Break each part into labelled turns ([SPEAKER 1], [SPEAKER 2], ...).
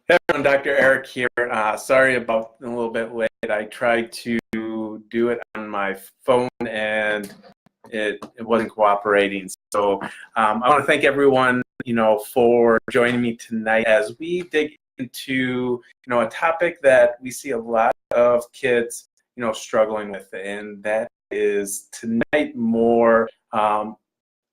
[SPEAKER 1] Hey everyone, Dr. Eric here. Sorry about a little bit late. I tried to do it on my phone and it wasn't cooperating. So I want to thank everyone, for joining me tonight as we dig into, a topic that we see a lot of kids, struggling with, and that is tonight more on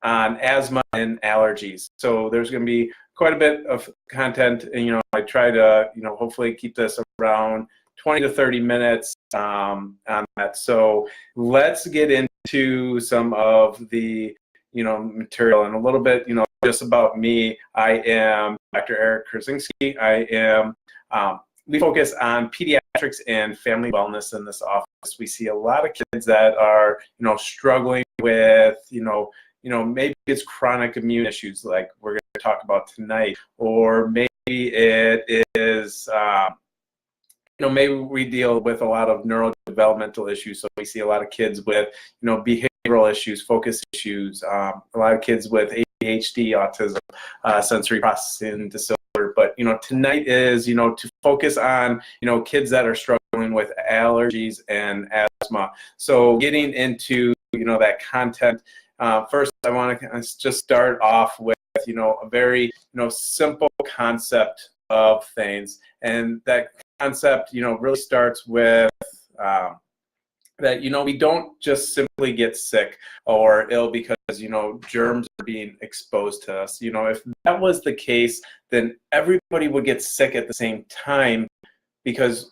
[SPEAKER 1] asthma and allergies. So there's going to be quite a bit of content, and I try to hopefully keep this around 20 to 30 minutes on that. So let's get into some of the material and a little bit just about me. I am Dr. Eric Krasinski. I am we focus on pediatrics and family wellness in this office. We see a lot of kids that are struggling with maybe it's chronic immune issues like we're going to talk about tonight, or maybe it is, maybe we deal with a lot of neurodevelopmental issues. So we see a lot of kids with, behavioral issues, focus issues, a lot of kids with ADHD, autism, sensory processing disorder. But, tonight is, to focus on, kids that are struggling with allergies and asthma. So getting into, that content. First, I want to just start off with, a very, simple concept of things. And that concept, really starts with that, we don't just simply get sick or ill because, germs are being exposed to us. If that was the case, then everybody would get sick at the same time because,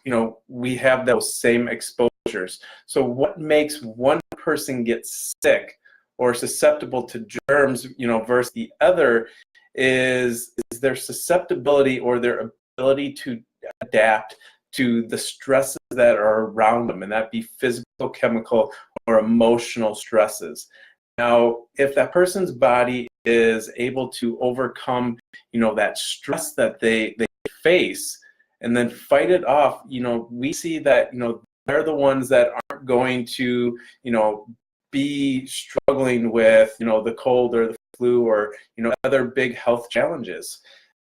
[SPEAKER 1] we have those same exposures. So what makes one person get sick or susceptible to germs, versus the other is their susceptibility or their ability to adapt to the stresses that are around them, and that be physical, chemical, or emotional stresses. Now, if that person's body is able to overcome, that stress that they face and then fight it off, we see that, they're the ones that aren't going to, be struggling with, the cold or the flu or, other big health challenges.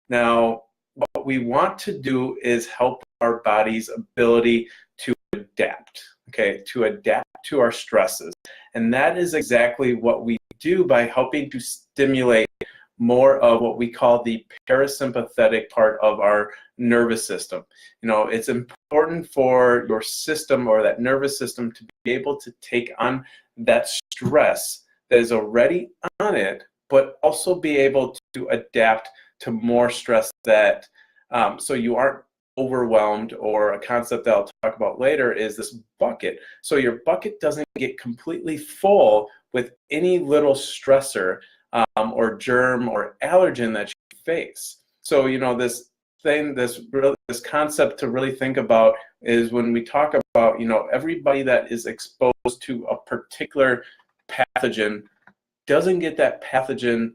[SPEAKER 1] Now, what we want to do is help our body's ability to adapt, okay, to adapt to our stresses. And that is exactly what we do by helping to stimulate more of what we call the parasympathetic part of our nervous system. It's important for your system or that nervous system to be able to take on that stress that is already on it, but also be able to adapt to more stress that, so you aren't overwhelmed. Or a concept that I'll talk about later is this bucket. So your bucket doesn't get completely full with any little stressor or germ or allergen that you face. So, this concept to really think about is when we talk about, everybody that is exposed to a particular pathogen doesn't get that pathogen.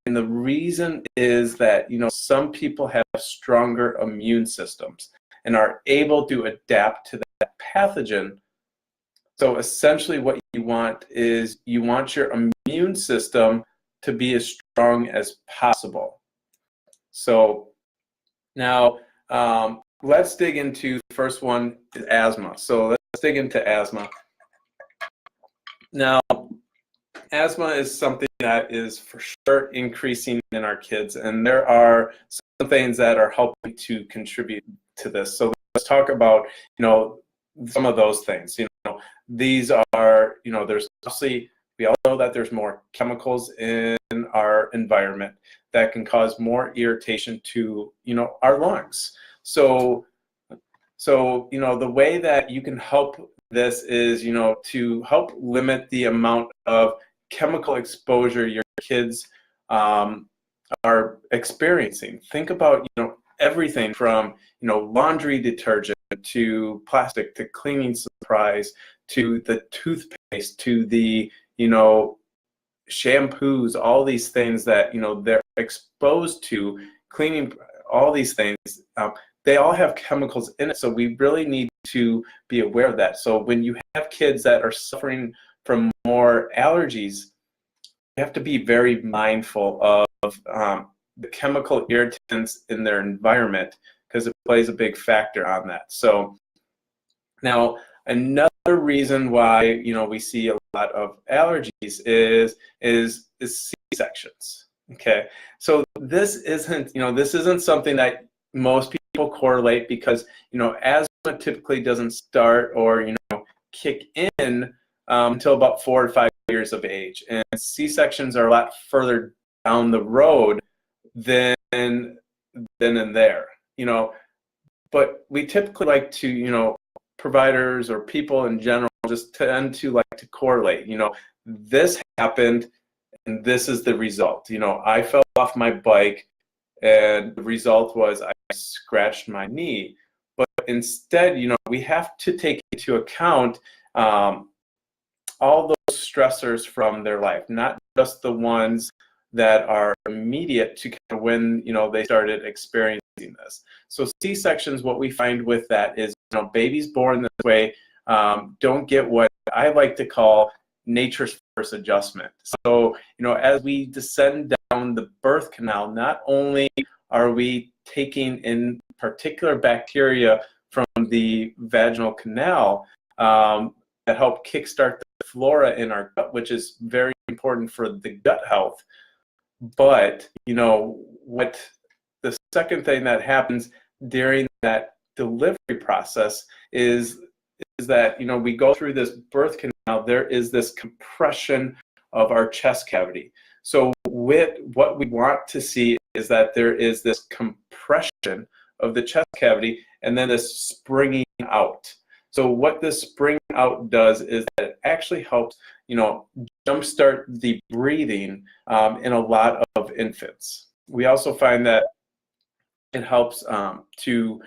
[SPEAKER 1] And the reason is that, some people have stronger immune systems and are able to adapt to that pathogen. So essentially what you want is you want your immune system to be as strong as possible. So now let's dig into the first one is asthma. So let's dig into asthma. Now, asthma is something that is for sure increasing in our kids, and there are some things that are helping to contribute to this. So let's talk about, some of those things. These are, there's obviously, we all know that there's more chemicals in our environment that can cause more irritation to, our lungs. So, the way that you can help this is, to help limit the amount of chemical exposure your kids are experiencing. Think about, everything from, laundry detergent to plastic to cleaning supplies to the toothpaste to the, shampoos, all these things that, they're exposed to, cleaning, all these things, they all have chemicals in it. So we really need to be aware of that. So when you have kids that are suffering from more allergies, you have to be very mindful of the chemical irritants in their environment, because plays a big factor on that. So now another reason why, you know, we see a lot of allergies is C-sections. Okay, so this isn't, you know, this isn't something that most people correlate, because, you know, asthma typically doesn't start or, you know, kick in until about 4 to 5 years of age, and C-sections are a lot further down the road than in there, you know. But we typically like to, you know, providers or people in general just tend to like to correlate, you know, this happened and this is the result. You know, I fell off my bike and the result was I scratched my knee. But instead, you know, we have to take into account all those stressors from their life, not just the ones that are immediate to kind of when, you know, they started experiencing this. So C-sections, what we find with that is, you know, babies born this way don't get what I like to call nature's first adjustment. So, you know, as we descend down the birth canal, not only are we taking in particular bacteria from the vaginal canal that help kickstart the flora in our gut, which is very important for the gut health, but, you know, what the second thing that happens during that delivery process is that, you know, we go through this birth canal, there is this compression of our chest cavity. So with what we want to see is that there is this compression of the chest cavity and then this springing out. So what this spring out does is that it actually helps, you know, jumpstart the breathing in a lot of infants. We also find that it helps to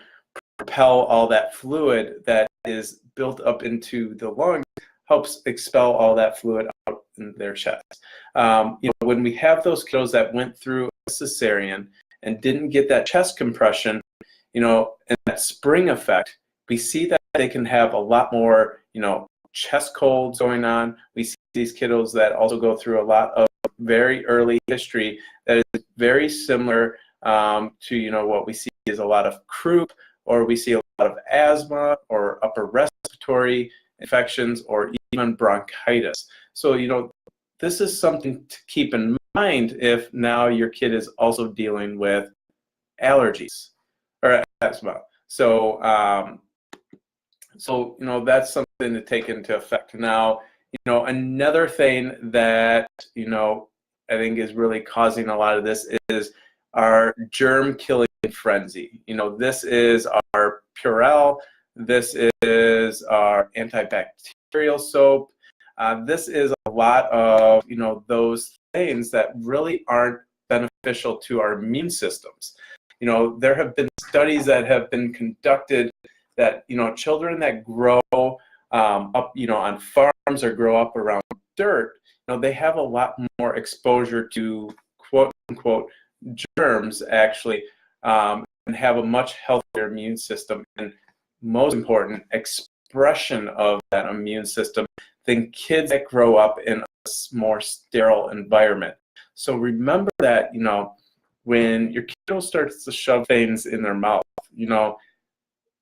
[SPEAKER 1] propel all that fluid that is built up into the lungs, helps expel all that fluid out in their chest. You know, when we have those kiddos that went through a cesarean and didn't get that chest compression, you know, and that spring effect, we see that they can have a lot more, you know, chest colds going on. We see these kiddos that also go through a lot of very early history that is very similar to, you know, what we see is a lot of croup, or we see a lot of asthma or upper respiratory infections or even bronchitis. So, you know, this is something to keep in mind if now your kid is also dealing with allergies or asthma. So, so, you know, that's something to take into effect. Now, you know, another thing that, you know, I think is really causing a lot of this is our germ killing frenzy. You know, this is our Purell, this is our antibacterial soap. This is a lot of, you know, those things that really aren't beneficial to our immune systems. You know, there have been studies that have been conducted that, you know, children that grow up, you know, on farms or grow up around dirt, you know, they have a lot more exposure to quote unquote germs actually, and have a much healthier immune system, and most important, expression of that immune system than kids that grow up in a more sterile environment. So remember that, you know, when your kiddo starts to shove things in their mouth, you know,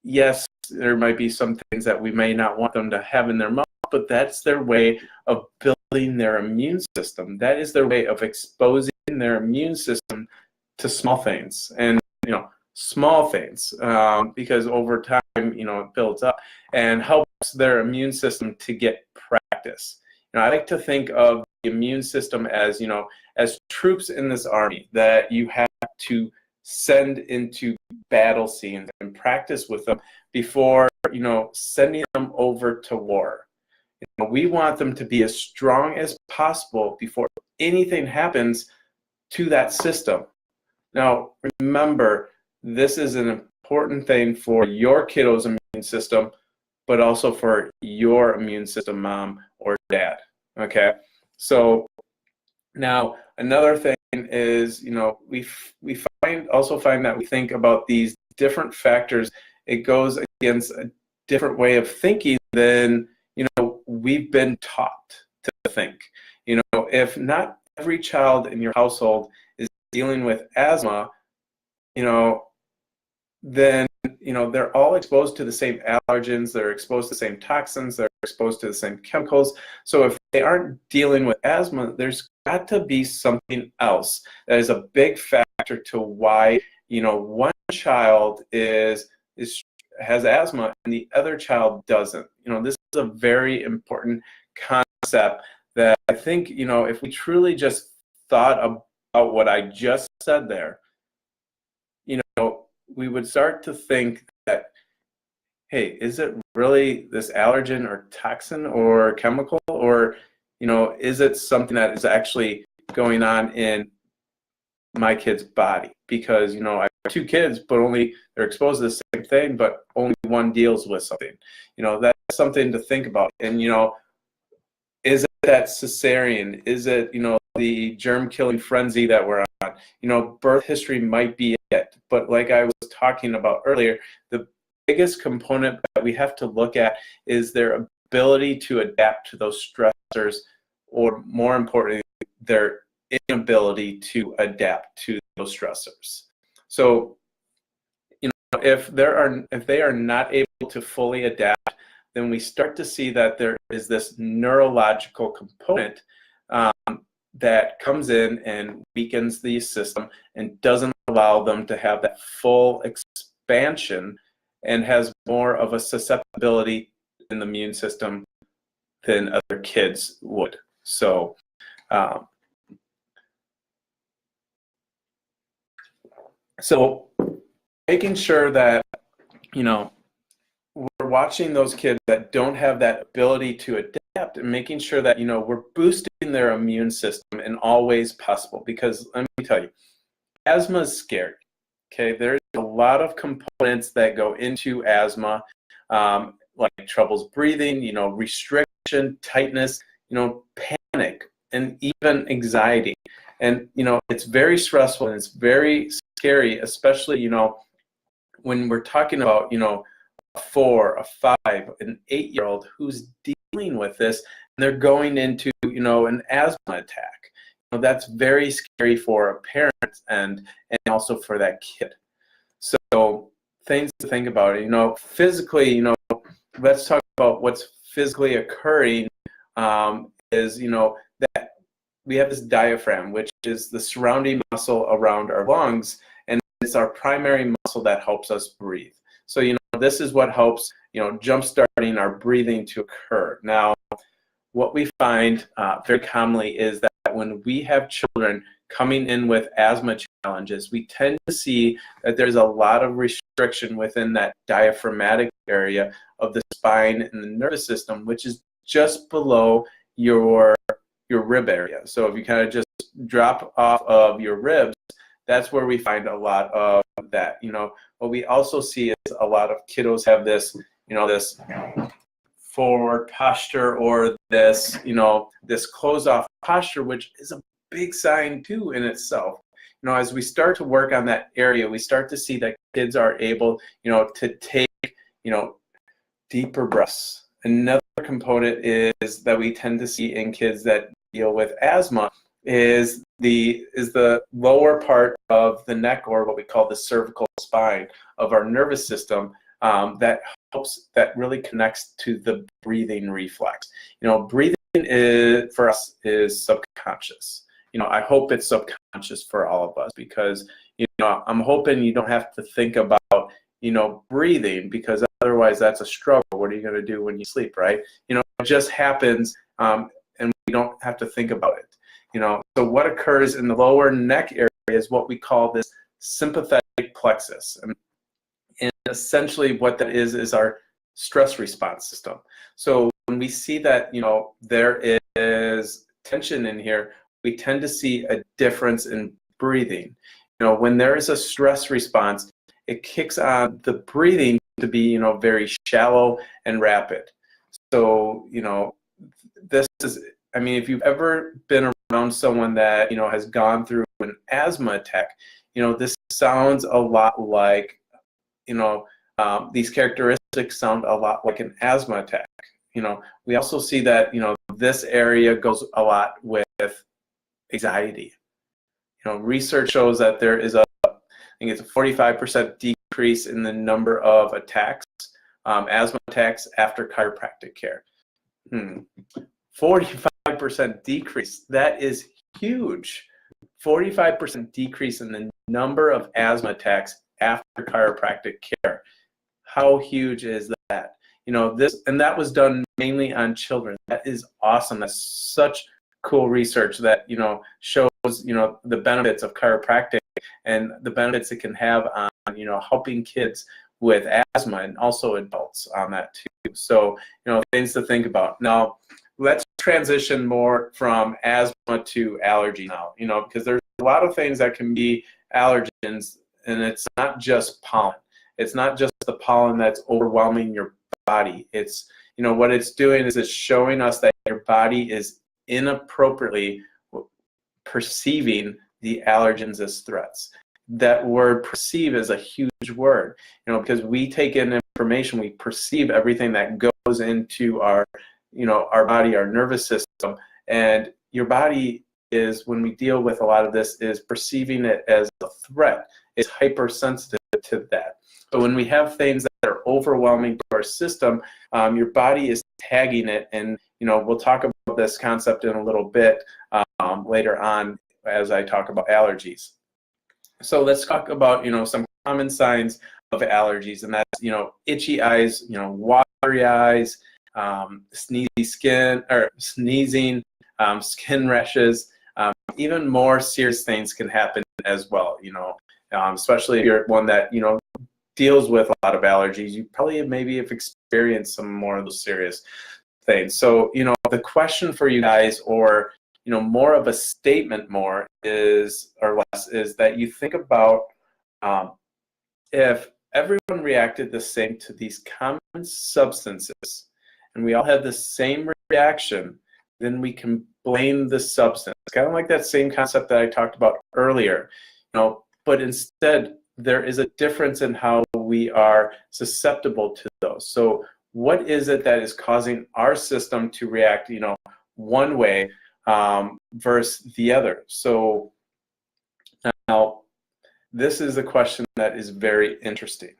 [SPEAKER 1] yes, there might be some things that we may not want them to have in their mouth, but that's their way of building their immune system. That is their way of exposing their immune system to small things, and, you know, small things, because over time, you know, it builds up and helps their immune system to get practice. You know, I like to think of the immune system as, you know, as troops in this army that you have to send into battle scenes and practice with them before, you know, sending them over to war. You know, we want them to be as strong as possible before anything happens to that system. Now, remember, this is an important thing for your kiddo's immune system, but also for your immune system, mom or dad. Okay? So now another thing is, you know, we also find that we think about these different factors. It goes against a different way of thinking than, you know, we've been taught to think. You know, if not every child in your household is dealing with asthma, you know, then they're all exposed to the same allergens, they're exposed to the same toxins, they're exposed to the same chemicals. So if they aren't dealing with asthma, there's got to be something else that is a big factor to why, one child has asthma and the other child doesn't. This is a very important concept that I think, if we truly just thought about what I just said there, we would start to think that, hey, is it really this allergen or toxin or chemical, or is it something that is actually going on in my kid's body? Because I have 2 kids, but they're exposed to the same thing, but only one deals with something. That's something to think about. And is it that cesarean? Is it the germ killing frenzy that we're on? Birth history might be it, but like I was talking about earlier, the biggest component that we have to look at is their ability to adapt to those stressors, or more importantly, their inability to adapt to those stressors. So, if they are not able to fully adapt, then we start to see that there is this neurological component that comes in and weakens the system and doesn't allow them to have that full expansion, and has more of a susceptibility in the immune system than other kids would. So making sure that we're watching those kids that don't have that ability to adapt, and making sure that we're boosting their immune system in all ways possible. Because let me tell you, asthma is scary. Okay, there's a lot of components that go into asthma, like troubles breathing, restriction, tightness, panic, and even anxiety. And it's very stressful and it's very scary, especially when we're talking about a 4, a 5, an 8-year-old who's dealing with this, and they're going into an asthma attack. That's very scary for a parent and also for that kid. So things to think about. Physically, let's talk about what's physically occurring. Is that we have this diaphragm, which is the surrounding muscle around our lungs, and it's our primary muscle that helps us breathe. So this is what helps jump starting our breathing to occur. Now, what we find very commonly is that when we have children coming in with asthma challenges, we tend to see that there's a lot of restriction within that diaphragmatic area of the spine and the nervous system, which is just below your rib area. So if you kind of just drop off of your ribs, that's where we find a lot of that. What we also see is a lot of kiddos have this, this forward posture, or this, this closed off posture, which is a big sign too in itself. As we start to work on that area, we start to see that kids are able, to take, deeper breaths. Another component is that we tend to see in kids that deal with asthma is the lower part of the neck, or what we call the cervical spine of our nervous system, that really connects to the breathing reflex. Breathing for us is subconscious. I hope it's subconscious for all of us, because I'm hoping you don't have to think about breathing, because otherwise that's a struggle. What are you going to do when you sleep, right? It just happens, and we don't have to think about it. So what occurs in the lower neck area is what we call this sympathetic plexus. And essentially what that is our stress response system. So when we see that, there is tension in here, we tend to see a difference in breathing. When there is a stress response, it kicks on the breathing to be, very shallow and rapid. So, this is, if you've ever been around someone that, has gone through an asthma attack, this sounds a lot like, these characteristics sound a lot like an asthma attack. We also see that, this area goes a lot with anxiety. Research shows that there is I think it's a 45% decrease in the number of attacks, asthma attacks after chiropractic care. 45% decrease. That is huge. 45% decrease in the number of asthma attacks after chiropractic care. How huge is that? You know, and that was done mainly on children. That is awesome. That's such cool research that, you know, shows, you know, the benefits of chiropractic and the benefits it can have on, you know, helping kids with asthma and also adults on that too. So, you know, things to think about. Now, let's transition more from asthma to allergy now, you know, because there's a lot of things that can be allergens, and it's not just pollen. It's not just the pollen that's overwhelming your body. It's, you know, what it's doing is it's showing us that your body is inappropriately perceiving the allergens as threats. That word perceive is a huge word, you know, because we take in information, we perceive everything that goes into our, you know, our body, our nervous system, and your body is, when we deal with a lot of this, is perceiving it as a threat. It's hypersensitive to that. But when we have things that are overwhelming to our system, your body is tagging it, and, you know, we'll talk about this concept in a little bit later on as I talk about allergies. So let's talk about, you know, some common signs of allergies, and that's, you know, itchy eyes, you know, watery eyes, sneezy skin, or sneezing, skin rashes. Even more serious things can happen as well, you know, especially if you're one that, you know, deals with a lot of allergies. You probably maybe have experienced some more of those serious things. So, you know, the question for you guys, or, you know, more of a statement more is, or less, is that you think about if everyone reacted the same to these common substances, and we all had the same reaction, then we can blame the substance. Kind of like that same concept that I talked about earlier, you know, but instead there is a difference in how we are susceptible to those. So what is it that is causing our system to react, you know, one way versus the other? So now this is a question that is very interesting.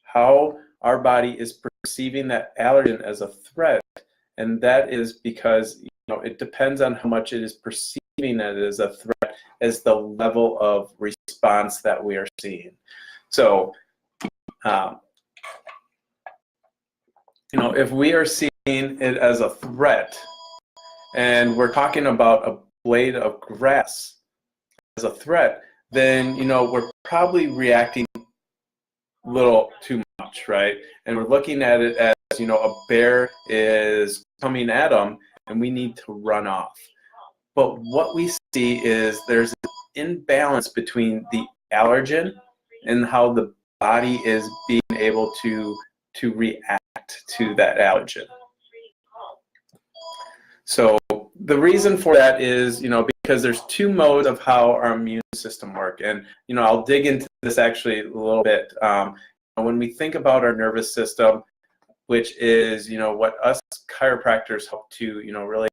[SPEAKER 1] How our body is perceiving that allergen as a threat, and that is because, you know, it depends on how much it is perceiving it as a threat, as the level of response that we are seeing. So, you know, if we are seeing it as a threat, and we're talking about a blade of grass as a threat, then, you know, we're probably reacting a little too much, right? And we're looking at it as, you know, a bear is coming at them and we need to run off. But what we see is there's an imbalance between the allergen and how the body is being able to react to that allergen. So the reason for that is, you know, because there's two modes of how our immune system work. And, you know, I'll dig into this actually a little bit. When we think about our nervous system, which is, you know, what us chiropractors help to, you know, really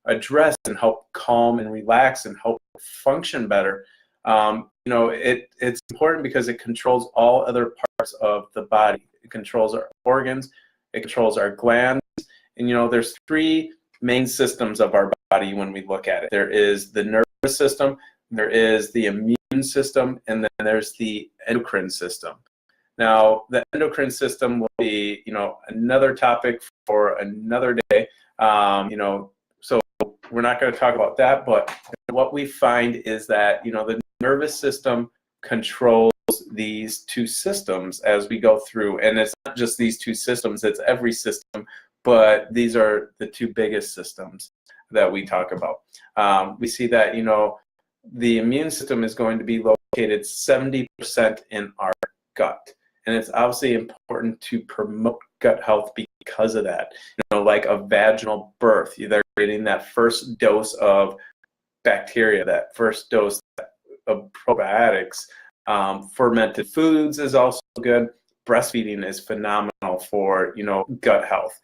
[SPEAKER 1] address and help calm and relax and help function better, you know, it's important because it controls all other parts of the body. It controls our organs, it controls our glands, and, you know, there's three main systems of our body when we look at it. There is the nervous system, there is the immune system, and then there's the endocrine system. Now, the endocrine system will be, you know, another topic for another day, you know, so we're not going to talk about that, but what we find is that, you know, the nervous system controls these two systems as we go through, and it's not just these two systems, it's every system, but these are the two biggest systems that we talk about. We see that, you know, the immune system is going to be located 70% in our gut. And it's obviously important to promote gut health because of that. You know, like a vaginal birth, they're getting that first dose of bacteria, that first dose of probiotics. Fermented foods is also good. Breastfeeding is phenomenal for, you know, gut health.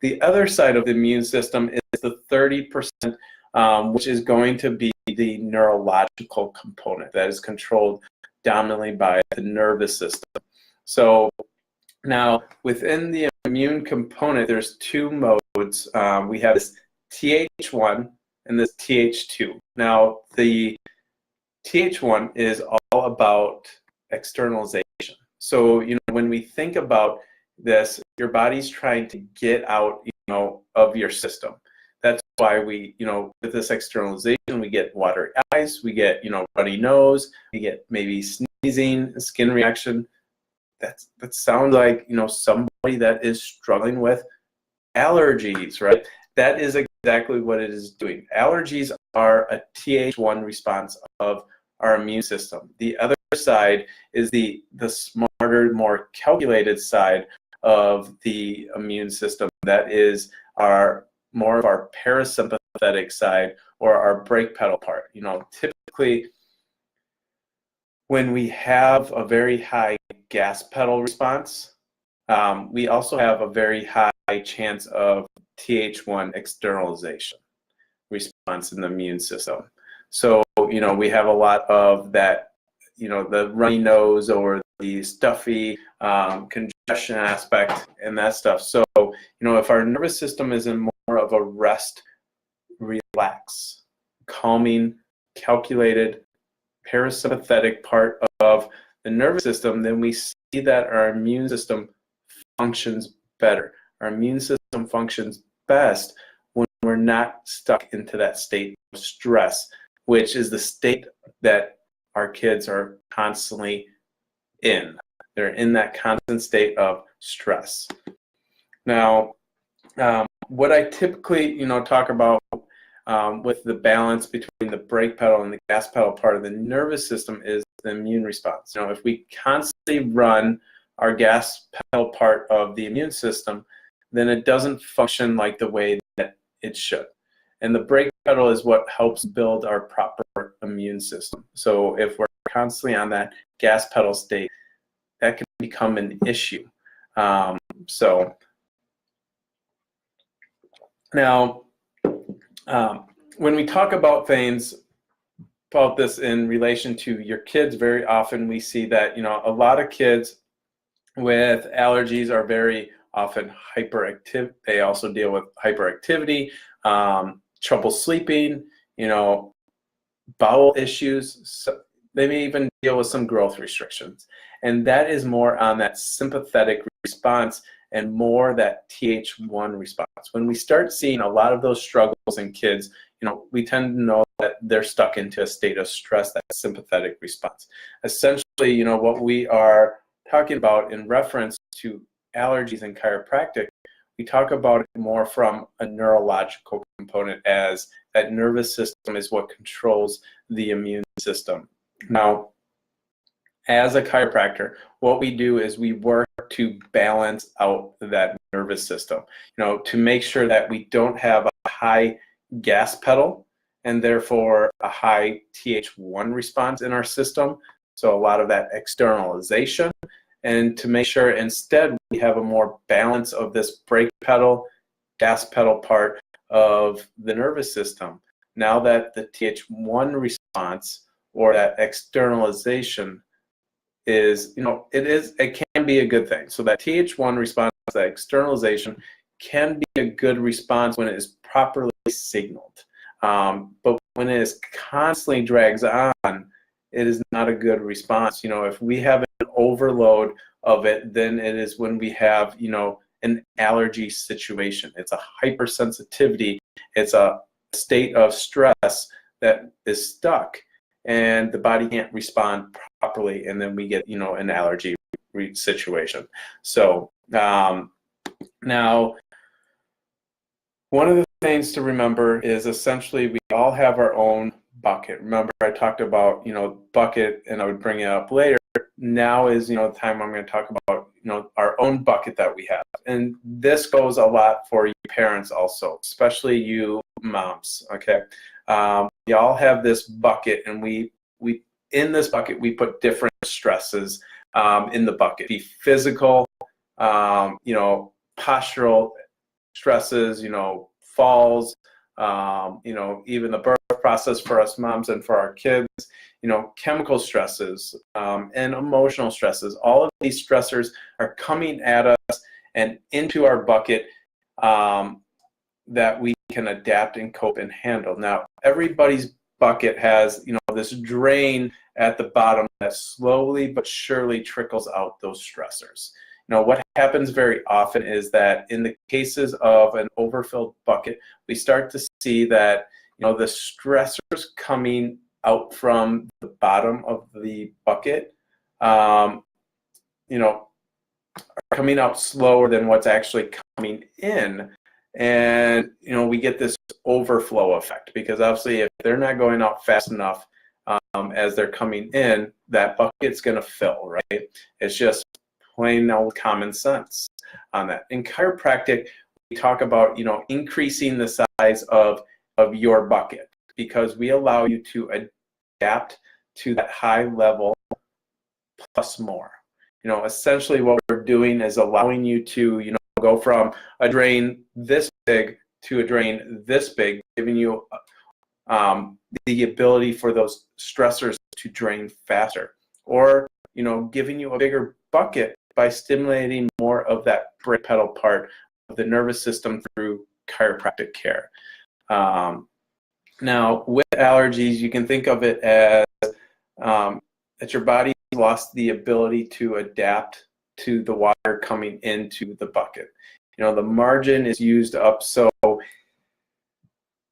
[SPEAKER 1] The other side of the immune system is the 30%, which is going to be the neurological component that is controlled dominantly by the nervous system. So now within the immune component, there's two modes. We have this Th1 and this Th2. Now the Th1 is all about externalization. So, when we think about this, your body's trying to get out, of your system. That's why we, with this externalization, we get watery eyes, we get, runny nose, we get maybe sneezing, skin reaction. That sounds like, somebody that is struggling with allergies, right? That is exactly what it is doing. Allergies are a Th1 response of our immune system. The other side is the smarter, more calculated side of the immune system. That is more of our parasympathetic side, or our brake pedal part. Typically when we have a very high gas pedal response, we also have a very high chance of Th1 externalization response in the immune system. So, we have a lot of that, the runny nose or the stuffy congestion aspect and that stuff. So, if our nervous system is in more of a rest, relax, calming, calculated, parasympathetic part of the nervous system, then we see that our immune system functions better. Our immune system functions best when we're not stuck into that state of stress, which is the state that our kids are constantly in. They're in that constant state of stress. Now, what I typically, talk about with the balance between the brake pedal and the gas pedal part of the nervous system is the immune response. If we constantly run our gas pedal part of the immune system, then it doesn't function like the way that it should. And the brake pedal is what helps build our proper immune system. So if we're constantly on that gas pedal state, that can become an issue. So now, when we talk about things about this in relation to your kids, very often we see that, a lot of kids with allergies are very often hyperactive. They also deal with hyperactivity, trouble sleeping, bowel issues. So they may even deal with some growth restrictions. And that is more on that sympathetic response and more that Th1 response. When we start seeing a lot of those struggles in kids, we tend to know that they're stuck into a state of stress, that sympathetic response. Essentially, what we are talking about in reference to allergies and chiropractic, we talk about it more from a neurological component, as that nervous system is what controls the immune system. Now, as a chiropractor, what we do is we work to balance out that nervous system, to make sure that we don't have a high gas pedal and therefore a high Th1 response in our system. So a lot of that externalization, and to make sure instead we have a more balance of this brake pedal, gas pedal part of the nervous system. Now that the Th1 response, or that externalization, is, it can be a good thing. So that Th1 response, that externalization, can be a good response when it is properly signaled. But when it is constantly drags on, it is not a good response. If we have an overload of it, then it is when we have, an allergy situation. It's a hypersensitivity. It's a state of stress that is stuck, and the body can't respond properly, and then we get, an allergy situation. So now, one of the things to remember is essentially we all have our own bucket. Remember, I talked about, bucket, and I would bring it up later. Now is, the time I'm going to talk about, our own bucket that we have. And this goes a lot for you parents also, especially you moms, okay? We all have this bucket, and we in this bucket, we put different stresses in the bucket. Be physical, postural stresses, falls, even the birth process for us moms and for our kids, chemical stresses and emotional stresses. All of these stressors are coming at us and into our bucket that we can adapt and cope and handle. Now, everybody's bucket has, this drain at the bottom that slowly but surely trickles out those stressors. What happens very often is that in the cases of an overfilled bucket, we start to see that, the stressors coming out from the bottom of the bucket, are coming out slower than what's actually coming in. And, we get this overflow effect, because obviously if they're not going out fast enough as they're coming in, that bucket's going to fill, right? It's just plain old common sense on that. In chiropractic, we talk about, increasing the size of your bucket, because we allow you to adapt to that high level plus more. Essentially what we're doing is allowing you to, go from a drain this big to a drain this big, giving you the ability for those stressors to drain faster, or giving you a bigger bucket by stimulating more of that brake pedal part of the nervous system through chiropractic care. Now, with allergies, you can think of it as that your body lost the ability to adapt to the water coming into the bucket. The margin is used up, so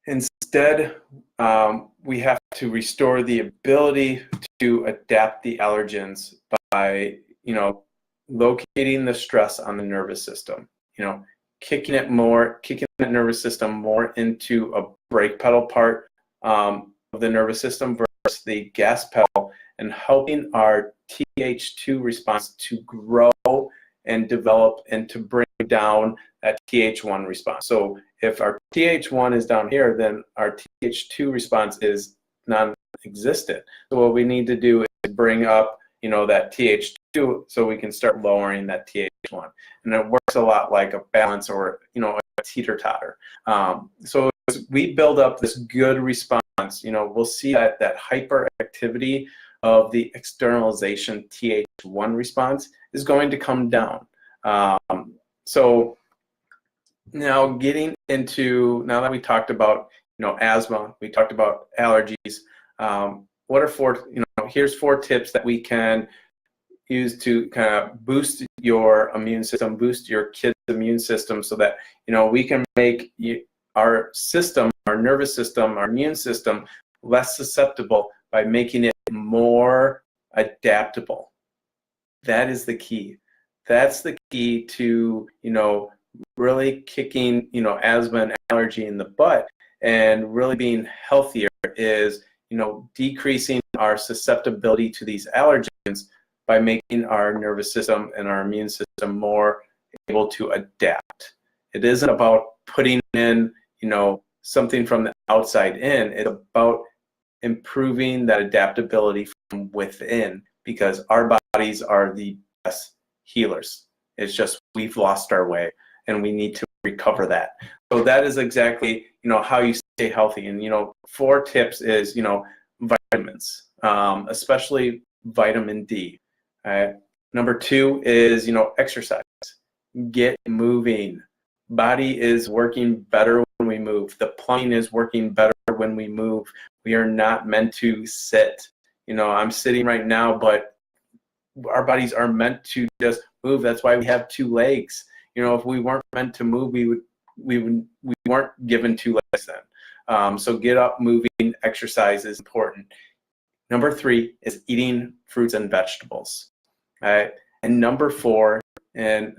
[SPEAKER 1] instead we have to restore the ability to adapt the allergens by, locating the stress on the nervous system, kicking that nervous system more into a brake pedal part of the nervous system versus the gas pedal, and helping our Th2 response to grow and develop and to bring down that Th1 response. So if our Th1 is down here, then our Th2 response is non-existent. So what we need to do is bring up, that Th2 so we can start lowering that Th1. And it works a lot like a balance or, a teeter-totter. So as we build up this good response, we'll see that hyperactivity of the externalization Th1 response is going to come down. So now getting into, now that we talked about, asthma, we talked about allergies, what are four, here's 4 tips that we can use to kind of boost your immune system, boost your kid's immune system, so that, we can make our system, our nervous system, our immune system less susceptible by making it more adaptable. That is the key. That's the key to, really kicking, asthma and allergy in the butt, and really being healthier is, decreasing our susceptibility to these allergens by making our nervous system and our immune system more able to adapt. It isn't about putting in, something from the outside in. It's about improving that adaptability from within, because our bodies are the best healers. It's just we've lost our way and we need to recover that. So that is exactly, how you stay healthy. And, 4 tips is, vitamins, especially vitamin D. Number 2 is, exercise. Get moving. Body is working better when we move. The plumbing is working better when we move. We are not meant to sit. I'm sitting right now, but our bodies are meant to just move. That's why we have 2 legs. If we weren't meant to move, we weren't given 2 legs then. So get up, moving, exercise is important. Number 3 is eating fruits and vegetables. And number 4, and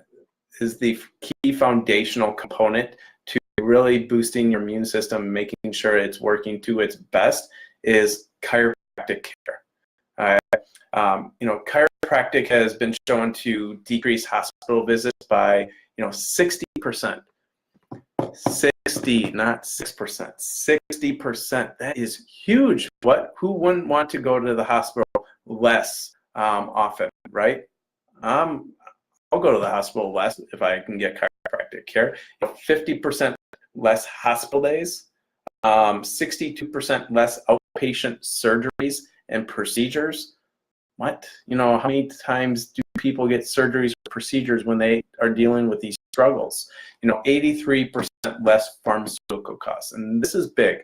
[SPEAKER 1] is the key foundational component to really boosting your immune system, making sure it's working to its best, is chiropractic care. Chiropractic has been shown to decrease hospital visits by 60%. 60, not 6%. 60%. That is huge. Who wouldn't want to go to the hospital less often, right? I'll go to the hospital less if I can get chiropractic care. 50% less hospital days, 62% less outpatient surgeries, and procedures. What? You know, how many times do people get surgeries or procedures when they are dealing with these struggles? You know, 83% less pharmaceutical costs. And this is big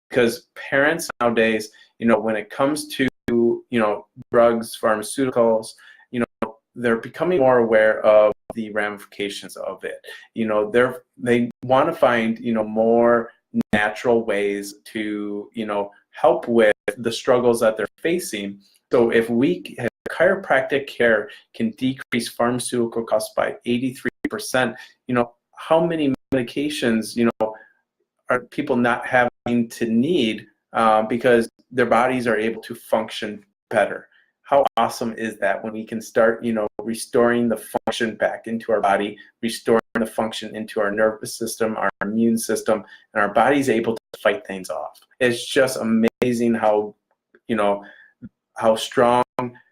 [SPEAKER 1] because parents nowadays, you know, when it comes to, you know, drugs, pharmaceuticals, you know, they're becoming more aware of the ramifications of it. You know, they want to find, you know, more natural ways to, you know, help with the struggles that they're facing. So if chiropractic care can decrease pharmaceutical costs by 83%, you know, how many medications, you know, are people not having to need because their bodies are able to function better? How awesome is that when we can start, you know, restoring the function back into our body, restoring the function into our nervous system, our immune system, and our body's able to fight things off. It's just amazing how, you know, how strong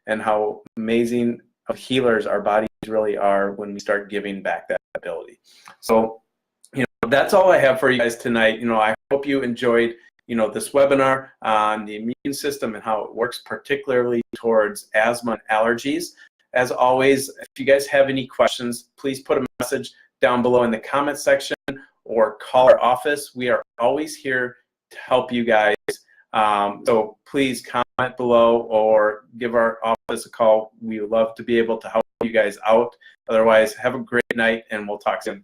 [SPEAKER 1] and how amazing of healers our bodies really are when we start giving back that ability. So, you know, that's all I have for you guys tonight. You know, I hope you enjoyed, you know, this webinar on the immune system and how it works, particularly towards asthma and allergies. As always, if you guys have any questions, please put a message down below in the comment section or call our office. We are always here to help you guys. So please comment below or give our office a call. We would love to be able to help you guys out. Otherwise, have a great night and we'll talk soon.